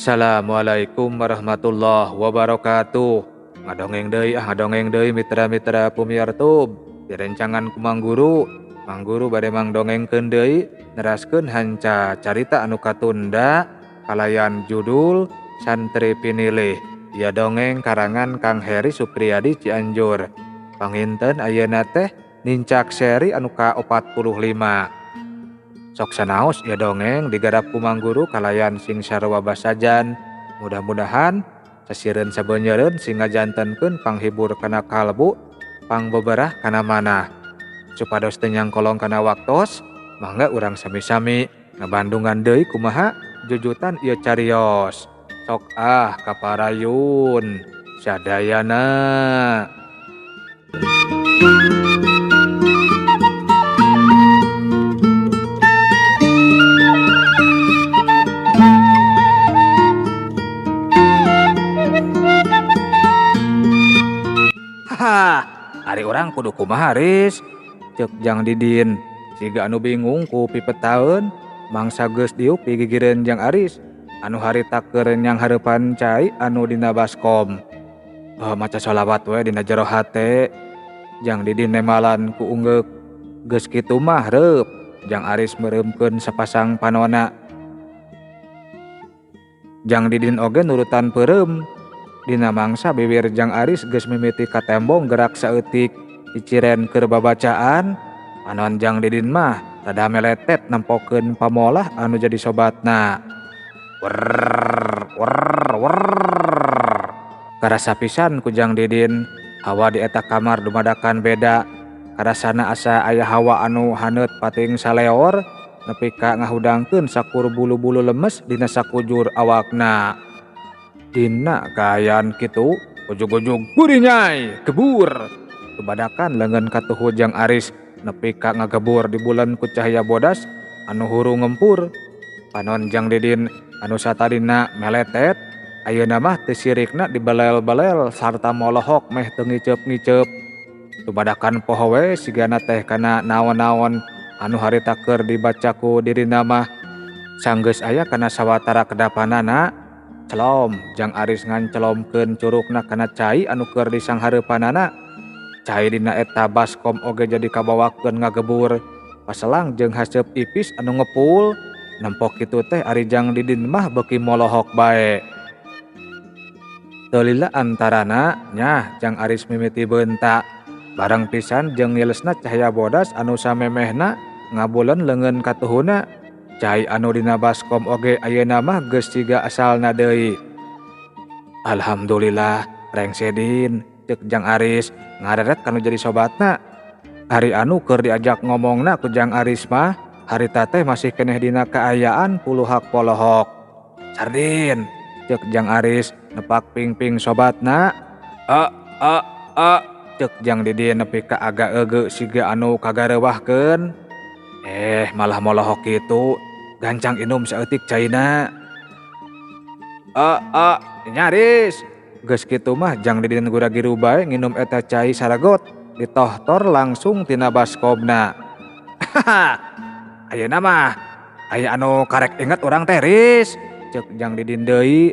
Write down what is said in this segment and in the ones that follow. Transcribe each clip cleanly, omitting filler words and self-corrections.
Assalamualaikum warahmatullahi wabarakatuh. Ngadongeng deui mitra-mitra pumiartub. Direncangan ku Mang Guru bade mangdongengkeun deui neraskeun hanca carita anu katunda kalayan judul Santri Pinilih. Ieu dongeng karangan Kang Heri Supriyadi Cianjur. Panginten ayeuna teh nincak seri anu ka-45. Sok sanaos ieu dongeng digarap ku Mang Guru kalayan sing sarua basajan. Mudah-mudahan sasireun sabeuneureun sing ngajantenkeun panghibur kana kalbu, pangbeberah kana manah. Supados teu nyangkolong kana waktos, mangga urang sami-sami ngabandungan deui kumaha jujutan ieu carios. Sok kaparayun sadayana. Ari orang kudu kumaha Riz? Ceuk Jang Didin. Siga anu bingung ku pipetaeun, mangsa geus diuk pigigireun Jang Aris. Anu harita keur nyang hareupan cai anu dina baskom. Maca sholawat we dina jero hate. Jang Didin nemalan ku ungeuk. Geus kitu mah reup. Jang Aris meureumkeun sapasang panonna. Jang Didin oge nurutan peureum. Dina mangsa bibir Jang Aris geus mimiti ka tembong gerak saeutik diciren keur babacaan. Panon Jang Didin mah rada meletet nempokeun pamolah anu jadi sobatna. Wer. Karasa pisan ku Jang Didin, hawa di eta kamar dumadakan beda. Karasana asa aya hawa anu haneut pating saleor nepi ka ngahudangkeun sakur bulu-bulu lemes dina sakujur awakna. Dina kaayaan kitu, ujug-ujug buri nyai, gebur. Tubadakan leungeun katuhu Jang Aris nepi ka ngagebur di bulan ku cahaya bodas anu huru ngempur. Panon Jang Didin anu satadina meletet, ayeuna mah teu sirikna dibelel-belel sarta molohok meh teu ngiceup-ngiceup. Tubadakan poho we sigana teh kana naon-naon anu harita keur dibaca ku dirina mah. Sanggeus aya kana sawatara kedapanana, celom Jang Aris ngancelomkeun curugna kana cai anu keur disanghareupanana. Cai dina eta baskom oge jadi kabawakeun ngagebur. Paselang jeung haseup ipis anu ngepul. Nempok kitu teh ari Jang Didin mah beuki molohok bae. Teu lila antarana nya Jang Aris mimiti beunta. Bareng pisan jeung nilesna cahaya bodas anu samemehna ngabuleun leungeun katuhuna. Cai anu dina baskom oge ayeuna mah geus siga asalna deui. Alhamdulillah rengsedin, ceuk Jang Aris ngareret kanu jadi sobatna. Hari anu keur diajak ngomongna ku Jang Aris mah harita teh masih keneh dina kaayaan puluhak polohok. Sardin, ceuk Jang Aris nepak ping-ping sobatna. Ceuk Jang Didin nepi ka aga eugeuk siga anu kagareuwahkeun. Malah molohok kitu, gancang inum saeutik caina. Nyaris. Geus kitu mah Jang Didin gura-giru bae nginum eta cai saragot, ditohtor langsung tina baskomna. Ayeuna mah aya anu karek inget urang teh Riz, ceuk Jang Didin deui.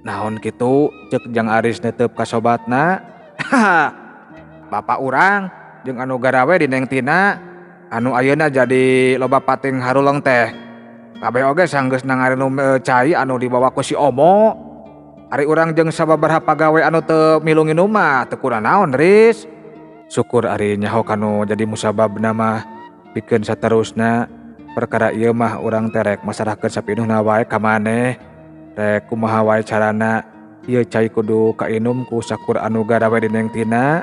Naon kitu, ceuk Jang Aris netep ka sobatna. Bapak urang jeung anu garawe di Neng Tina, anu ayeuna jadi loba pating haruleng teh. Kabeh oge sanggeus nangarinum cai anu dibawa ku si Omo. Ari urang jeung sababaraha pagawe anu teu milu nginum mah teu kunaon Riz. Syukur ari nyaho kanu jadi musababna mah pikeun saterusna. Perkara ieu mah urang teh rek masarahkeun sapinuhna wae ka maneh. Rek kumaha wae carana ieu cai kudu kainum ku sakur anu garawe di Neng Tina.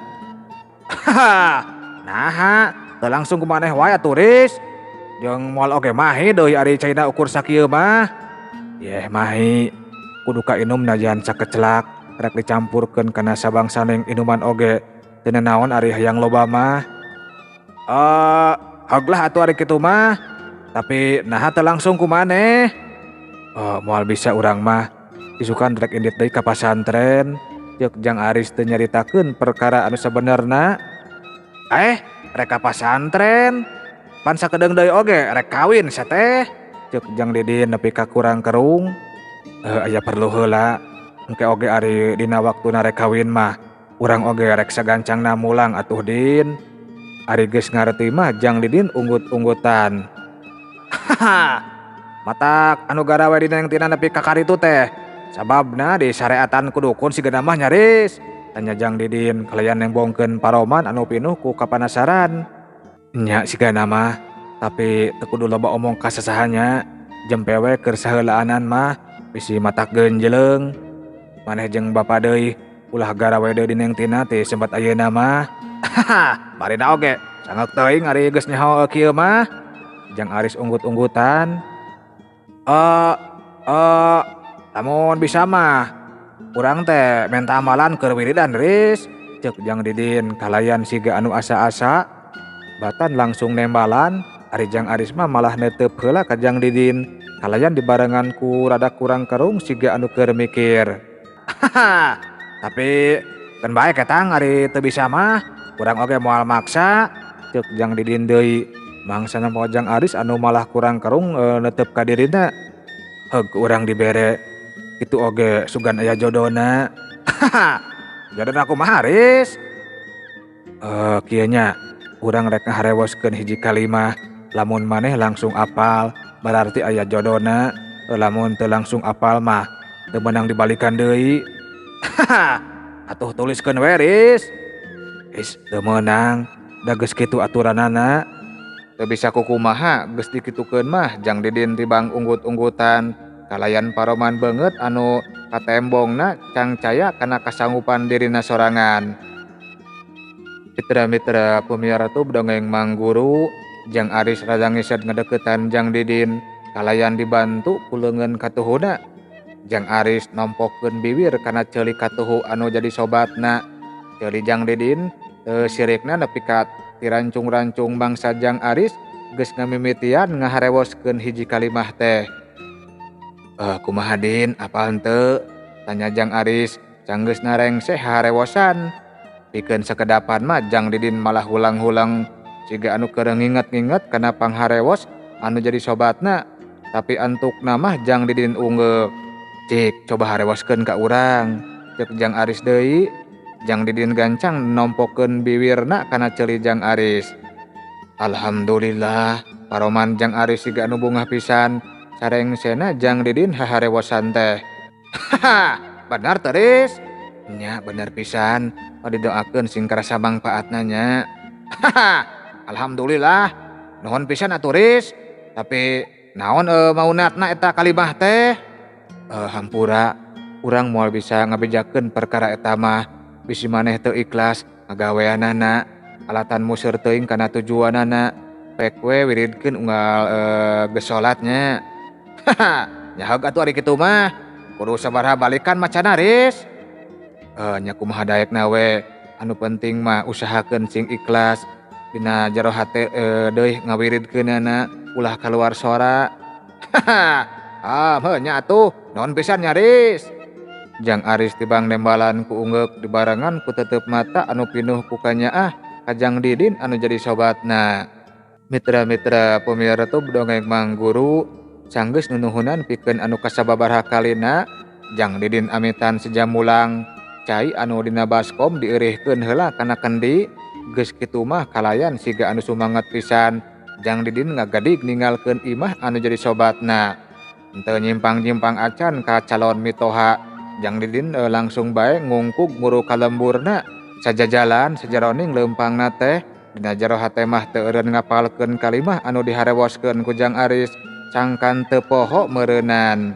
Naha, teu langsung ku maneh wae atuh Riz. Jeung moal oge mahi deui ari caina ukur sakieu mah. Yeh mahi, kudu kainum najan sakecelak, rek dicampurkeun kana sabangsaning inuman oge. Teu naon ari hayang loba mah. Hoglah atuh ari kitu mah. Tapi naha teu langsung ku maneh. Moal bisa urang mah isukan rek indit deui ka pasantren. Ceuk Jang Aris teu nyaritakeun perkara anu sabenerna. Rek ka pasantren? Pan sakedeung deui oge rek kawin sia teh. Ceuk Jang Didin nepi ka kurang kerung. Aya perlu heula, engke oge ari dina waktuna rek kawin mah, urang oge rek sagancangna mulang atuh Din. Ari geus ngarti mah jang Didin unggut-unggutan. Haha, matak anu garawe dina yang tina nepi ka karitu teh. Sababna di syariatan ku dukun sigeuna mah nyaris. Tanya jang Didin kalayan nembongkeun paroman anu pinuh ku kapanasaran. Nya sigeuna mah, tapi teu kudu loba omong ka sasahanya. Jempewe keur saheulaanan mah bisi matak genjleung. Maneh jeung bapa deui ulah garawe deui dina yang tina teh sempat ayeuna mah. Haha, marina oge sanggeuk teuing ari geus nyaho kieu mah. Jang Aris unggut-unggutan. Eh, eh, lamun bisa mah, urang teh menta amalan keur wiridan Riz. Ceuk jang Didin kalayan siga anu asa-asa. Batan langsung nembalan, ari jang Aris mah malah netep heula ka jang Didin. Kalayan dibarengan ku rada kurang kerung siga anu keur mikir. Haha, tapi kan bae ketang ari teu bisa mah, urang oge moal maksa. Ceuk jang Didin deui. Mangsana moal jang Aris anu malah kurang kerung netep ka dirina. Heug urang dibere. Itu oge sugan aya jodona. Haha, jodona kumaha Aris? Kieu nya, urang rek ngaharewoskeun hiji kalimah. Lamun maneh langsung apal, berarti aya jodona. Lamun teu langsung apal mah, teu meunang dibalikan deui. Haha, atuh tuliskeun we Riz. Is teu meunang, da geus kitu aturanana. Teu bisa kukumaha geus dikitukeun mah jang Didin tibang unggut-unggutan. Kalayan paroman beungeut anu katembongna cangcaya kana kasanggupan dirina sorangan. Mitra-mitra pemiara tub dongeng Mang Guru, jang Aris rada ngised ngadeuketan jang Didin. Kalayan dibantu ku leungeun katuhuna. Jang Aris nompokeun bibir kana ceulik katuhu anu jadi sobatna. Ceuli jang Didin teu sirikna nepi ka tirancung-rancung bangsa jang Aris geus ngamimitian ngaharewoskeun hiji kalimah teh. Kumaha Din, apal henteu? Tanya jang Aris canggeus narengseh harewosan. Pikeun sakedapan mah jang Didin malah hulang-hulang siga anu keur nginget-nginget kana pangharewos anu jadi sobatna. Tapi antukna mah jang Didin ungeuk. Cik, coba harewoskeun ka urang. Ceuk jang Aris deui. Jang Didin gancang nompokeun bibirna kana ceuli jang Aris. Alhamdulillah, paroman jang Aris siga anu bungah pisan. Sarengsena jang Didin haharewosan teh. Haha, benar teu Riz? Nya bener pisan, didoakeun sing karasa mangpaatna nya. Haha, alhamdulillah. Nuhun pisan atuh Riz. Tapi naon maunatna eta kalimah teh? Hampura, urang moal bisa ngabejakeun perkara eta mah. Bisi maneh teu ikhlas ngagaweanana, alatan museur teuing kana tujuanana. Pek we wiridkeun unggal geus salatnya. Haha, nyaheug atuh ari kitu mah. Kudu sabaraha balikan macana Riz? Nya kumaha daekna we. Anu penting mah usahakeun sing ikhlas. Dina jero hate deui ngawiridkeunana ulah kaluar sora. Haha, heuh nya atuh, naon pisan nya Riz? Jang Aris tibang nembalan ku ungeuk dibarengan ku tetep mata anu pinuh ku kanyaah ka jang Didin anu jadi sobatna. Mitra-mitra pemiara tub dongeng Mang Guru, sanggeus nunuhunan pikeun anu kasababaraha kalina jang Didin amitan sejamulang. Cai anu dina baskom dieurihkeun heula kana kendi. Geus kitu mah kalayan siga anu sumanget pisan jang Didin ngagadig ninggalkeun imah anu jadi sobatna. Henteu nyimpang-nyimpang acan ka calon mitoha. Jang Didin langsung bae ngungkug nguru kalemburna. Sajajalan sajaroning leumpangna teh. Dina jero hate mah teu eureun ngapalkeun kalimah anu diharewoskeun ku jang Aris. Cangkan teu poho meureunan.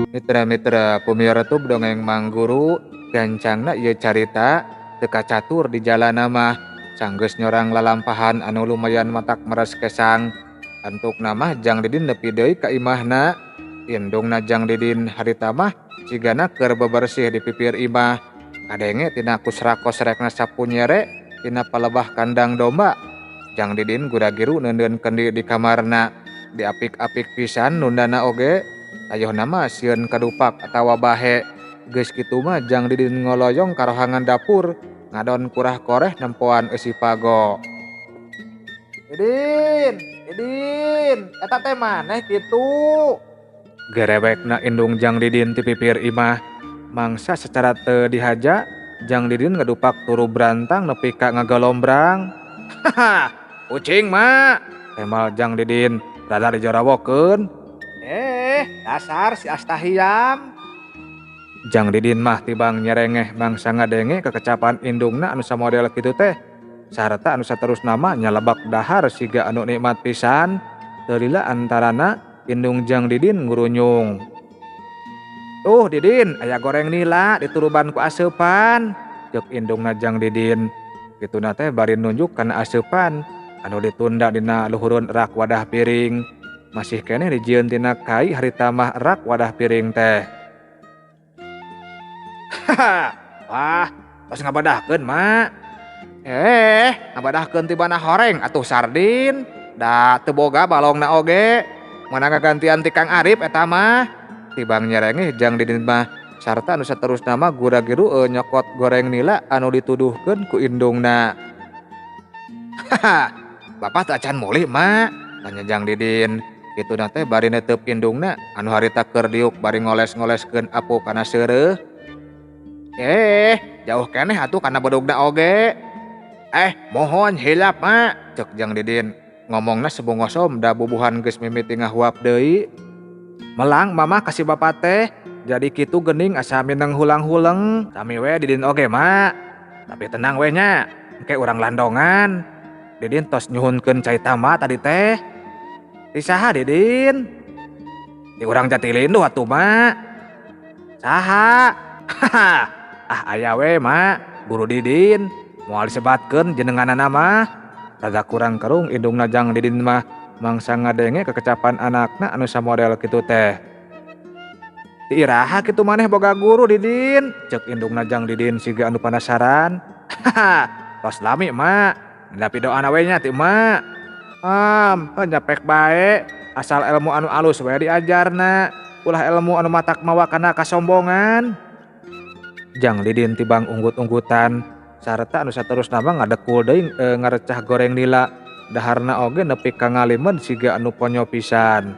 Mitra-mitra pemiara tub dongeng Mang Guru, gancangna ieu carita teu kacatur di jalanna mah. sanggeus nyorang lalampahan anu lumayan matak meres kesang. Antuk nama Jang Didin nepi deui ka imahna. Indungna Jang Didin harita mah cigana keur bebersih di pipir imah. Kadenge tina kusrakos rekna sapu nyere tina palebah kandang domba. Jang Didin gura-giru neundeunkeun di kamarna. Diapik-apik pisan nundana oge. Ayeuna mah sieun kadupak atawa bahe. Geus kitu mah Jang Didin ngoloyong ka rohangan dapur ngadon kurah koreh nempoan eusi pago. Didin, eta teh maneh kitu. Gerebekna indung Jang Didin ti pipir imah. Mangsa secara teu dihaja, Jang Didin ngadupak turu brantang nepi ka ngagolombrang. Haha, kucing mak, temal Jang Didin rada dijorawokeun. Dasar si Astahiyam. Jang Didin mah tibang nyerengeh mangsa ngadenge kekecapan indungna anu samodel kitu teh. Sarta anu saterus nama nyalebak dahar siga anu nikmat pisan. Teu lila antarana indung Jang Didin ngurunyung. Tuh Didin, aya goreng nila dituruban ku aseupan. Ceuk indungna Jang Didin. Kituna teh bari nunjuk kana aseupan anu ditunda dina luhureun rak wadah piring. Masih keneh dijieun tina kai harita mah rak wadah piring teh. Haha, wah, tos ngabadahkeun mak. Ngabadahkeun tibana horeng atuh sardin. Da teu boga balongna oge. Mana ngagantian ti Kang Arif eta mah. Tibang nyerengeh Jang Didin mah sarta anu saterusna mah gura-giru nyokot goreng nila anu dituduhkeun ku indungna. Haha, bapak teu acan mulih mak, tanya Jang Didin. Kituna teh bari netep indungna anu harita keur diuk bari ngoles-ngoleskeun apu kana seureuh. Jauh keneh atuh kana bedugna oge. Mohon hilap mak, cek Jang Didin. Ngomongna sebongosom da bubuhan geus mimiti ngahuap deui. Melang mama kasih bapak teh. Jadi kitu geuning asa mineng hulang-huleng. Sami we Didin oge mak. Tapi tenang we nya, engke urang landongan. Didin tos nyuhunkeun cai tamba tadi teh. Ti saha Didin? Ti urang Jatilindu atuh mak. Saha? Haha. Aya we mak, Guru Didin. Moal disebatkeun jenenganana mah. Rada kurang kerung indungna Jang Didin mah mangsa ngadenge kekecapan anakna anu samodel kitu teh. Ti iraha kitu maneh boga guru Didin, ceuk indungna Jang Didin siga anu penasaran. Haha, tos lami mak. Tapi doana we nya ti mak. Nyapek bae, asal ilmu anu alus we diajarna. Ulah ilmu anu matak mawa kana kasombongan. Jang Didin tibang unggut-unggutan sarta anu saterusna mah ngadekul deui ngarecah goreng nila. Daharna oge nepi ka ngalimen siga anu ponyo pisan.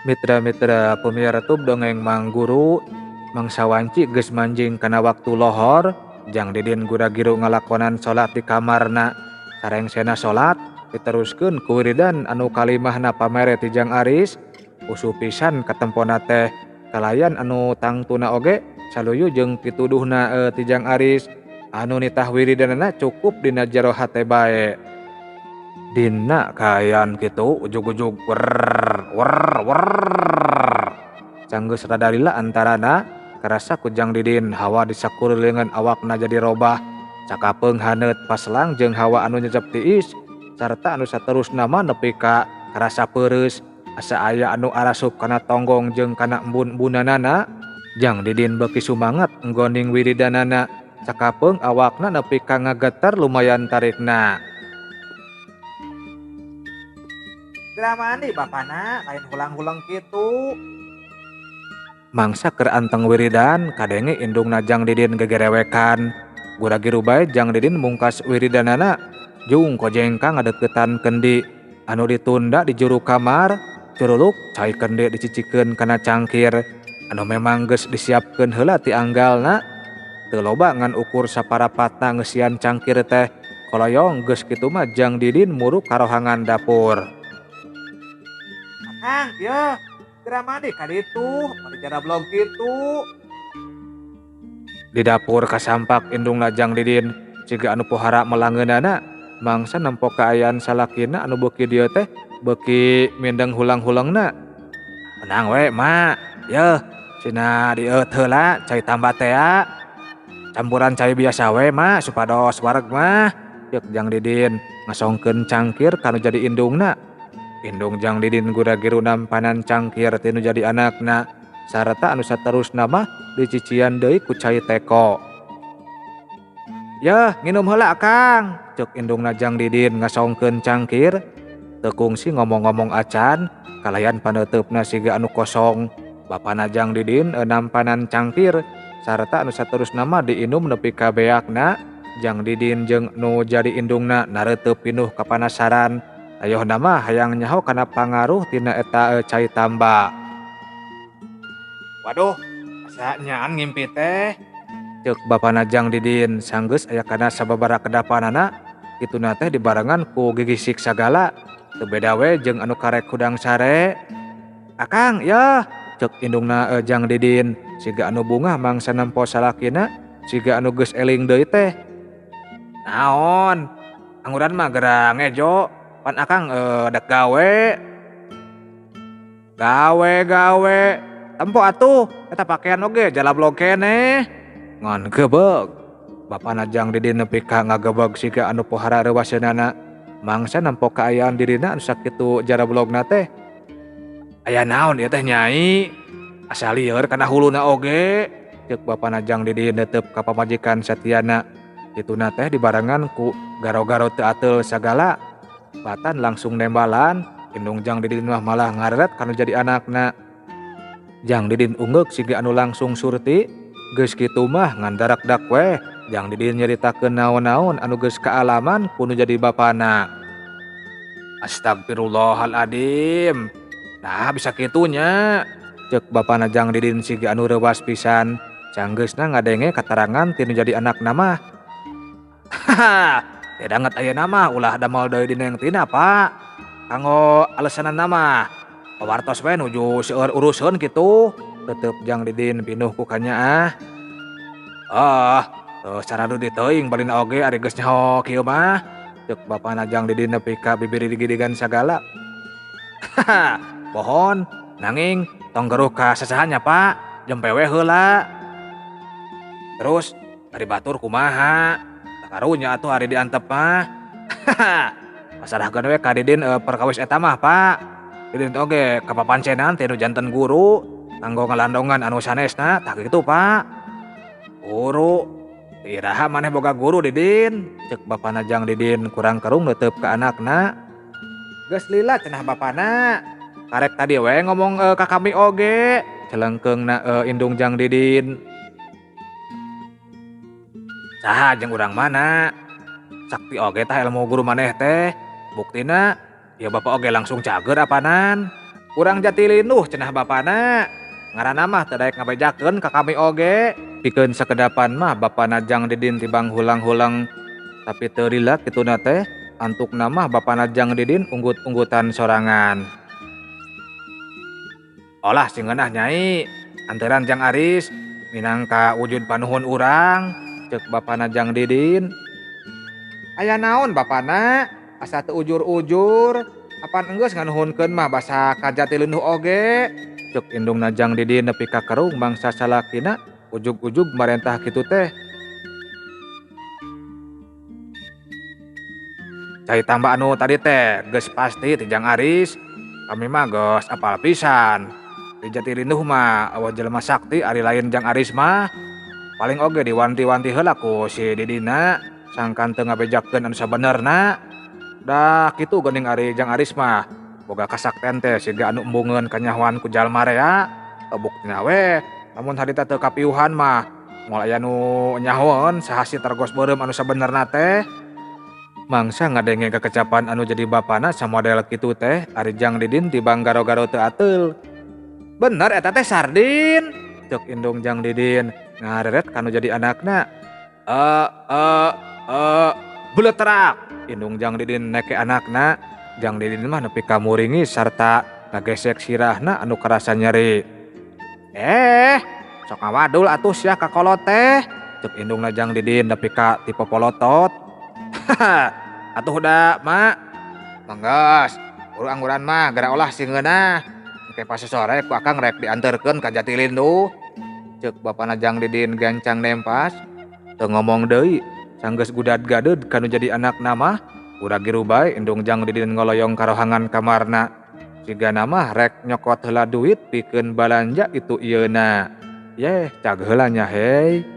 Mitra-mitra pemirsa dongeng Mang Guru, mangsa wanci geus manjing kana waktu lohor. Jang Didin gura-giru ngalakonan salat di kamarna. Sarengsena salat diteruskeun ku wiridan anu kalimahna pamere ti Jang Aris. Usuh pisan katempona teh kalayan anu tangtuna oge saluyu jeung pituduhna ti Jang Aris. Anu nitah wiridanana cukup dina jero hate bae. Dina kayan kitu ujug-ujug Canggeus rada lila antarana karasa ku Jang Didin hawa di sakurelengan awakna jadi robah. Cakapeung haneut paslang jeung hawa anu nyecep tiis sarta anu saterusna mah nepi ka karasa peureus. Asa aya anu arasup kana tonggong jeung kana embun-embunanana. Jang Didin beuki sumanget nggoning wiridanana. Cakapeung awakna nepi ka ngageter lumayan tarikna. Gramani bapana lain hulang-hulang kitu. Mangsa keur anteng wiridan kadenge indungna Jang Didin gegerewekan. Gura-giru bae Jang Didin mungkas wiridanana jeung kojengka ngadeuketan kendi anu ditunda di juru kamar. Curuluk cai kendi dicicikeun kana cangkir anu memang geus disiapkeun heula ti anggalna. Teu loba ngan ukur saparapatna ngeusian cangkir teh. Koloyong geus kitu mah Jang Didin muruk ka rohangan dapur. Akang, ieu gramani ka ditu, mari cara blog kitu. Di dapur kasampak indungna Jang Didin siga anu pohara melangeunana mangsa nempo kaayaan salakina anu beuki dieu teh beuki mindeng hulang-hulangna. Tenang we mak, yeuh cenah dieut heula cai tamba tea. campuran cai biasa we mah supados wareg mah. Ceuk Jang Didin ngasongkeun cangkir kanu jadi indungna. Indung Jang Didin gura-giru nampanan cangkir tinu jadi anakna. Sarta anu saterusna mah dicician deui ku cai teko. "Yeuh, nginum heula Akang," ceuk indungna Jang Didin ngasongkeun cangkir. Teu kungsi ngomong-ngomong acan, kalayan paneutupna siga anu kosong. Bapana Jang Didin nampanan cangkir, sarta anu saterusna mah diinum nepi ka beakna. Jang Didin jeung nu jadi indungna nareuteub pinuh kapanasaran. Ayohna mah hayang nyaho kana pangaruh tina eta cai tamba. "Waduh, asa nyaan ngimpi teh," ceuk bapana Jang Didin sanggeus aya kana sababaraha kedapanana. Kituna teh dibarengan ku gigisik sagala. Teu beda we jeung anu karek hudang sare. "Akang, yeuh," ceuk indungna Jang Didin. Siga anu bungah mangsa nempo salakina, siga anu geus eling deui teh. "Naon? Angguran mah gerang ngejo, pan Akang dek gawe." Gawe. Tempo atuh, eta pakean oge jalablog keneh." Ngan gebeg. Bapana Jang Didin nepi ka ngagebeg siga anu pohara reuwaseunana. Mangsa nempo kaayaan dirina anu sakitu jalablogna teh. "Aya naon ieu teh Nyai? Asa lieur kana huluna oge," ceuk bapana Jang Didin neuteup ka pamajikan satiana. Kituna teh dibarengan ku garo-garo teu ateul sagala. Batan langsung nembalan, indung Jang Didin mah malah ngareret kanu jadi anakna. Jang Didin ungeuk siga anu langsung surti. Geus kitu mah ngan darak-dak weh Jang Didin nyaritakeun naon-naon anu geus kaalaman ku nu jadi bapana. "Astagfirullahaladzim. Nah bisa kitunya," ceuk bapana Jang Didin siga anu reuwas pisan. Canggeusna ngadenge katerangan ti nu jadi anakna mah. "Haha, teu danget ayeuna mah ulah damel deui dina yang tina, Pak. Kanggo alesanana mah pawartos we nuju seueur uruseun kitu," tetep Jang Didin pinuh ku kanyaah. Teu saradu di teuing balina oge ari geus nyaho kieu mah," ceuk bapana Jang Didin nepi ka bibir digidigan sagala. "Haha, pohon, nanging tong geruh ka sasahannya Pak, jempe we heula. Terus ari batur kumaha? Takarunya atuh ari diantep mah. Haha, pasarahkeun we ka Didin perkawis eta mah Pak. Didin oge kapapancenan ti nu janten guru kanggo ngalandongan anu sanesna tah kitu Pak." "Guru? Iraha maneh boga guru Didin?" ceuk bapana Jang Didin kurang kerung neuteub ka anakna. "Geus lila cenah bapana. Karek tadi we ngomong ka kami oge," celengkeungna indung Jang Didin. "Saha jeung urang mana? Sakti oge tah ilmu guru maneh teh. Buktina ya bapak oge langsung cager apanan. Urang Jatilinduh cenah bapana. Ngaranna mah teu daek ngabejakeun ka kami oge." Pikeun sakedapan mah bapana Jang Didin tibang hulang-hulang. Tapi teu lila kituna teh, antukna mah bapana Jang Didin unggut-unggutan sorangan. "Olah sing ngeunah Nyai, anteuran Jang Aris minangka wujud panuhun urang," ceuk bapana Jang Didin. "Aya naon bapana? Asa teu ujur-ujur. Apan enggeus nganuhunkeun mah basa ka Jatilinduh oge," ceuk indungna Jang Didin nepi ka kerung mangsa salakina ujug-ujug marentah kitu teh. "Cai tamba anu tadi teh geus pasti ti Jang Aris. Kami mah geus apal pisan. Di Jatilinduh mah eueuh jelema sakti ari lain Jang Aris mah. Paling oge diwanti-wanti heula ku si Didina sangkan teu ngabejakeun anu sabenerna. Da kitu geuning ari Jang Aris mah boga kasaktian teh siga anu embungeun kanyahoan ku jalma rea. Buktina we lamun harita teu kapiuhan mah moal aya nu nyahoeun saha si tergos beureum anu sabenerna teh." Mangsa ngadenge kekecapan anu jadi bapana samodel kitu teh ari Jang Didin tibang garo-garo teu ateul. "Bener eta teh Sardin," ceuk indung Jang Didin ngareret kanu jadi anakna. Beuleutrak," indung Jang Didin neke anakna. Jang Didin mah nepi ka muringis sarta ngagesek sirahna anu karasa nyeri. Sok ngawadul atuh sia ka kolot teh," ceuk indungna Jang Didin nepi ka ti popolotot. "Haha, atuh da mak. Manggas, angguran mah gara olah sing ngeunah. Engke pas sore ku Akang rek dianterkeun ka Jatilinduh," ceuk bapana Jang Didin gancang nempas. Teu ngomong deui, sanggeus gudad-gadud kanu jadi anak nama, urang giru bae endung jang Didin ngoloyong ka rohangan kamarna. Sigana mah rek nyokot heula duit pikeun balanja itu ieuna. Yeh, cag heula nya hei.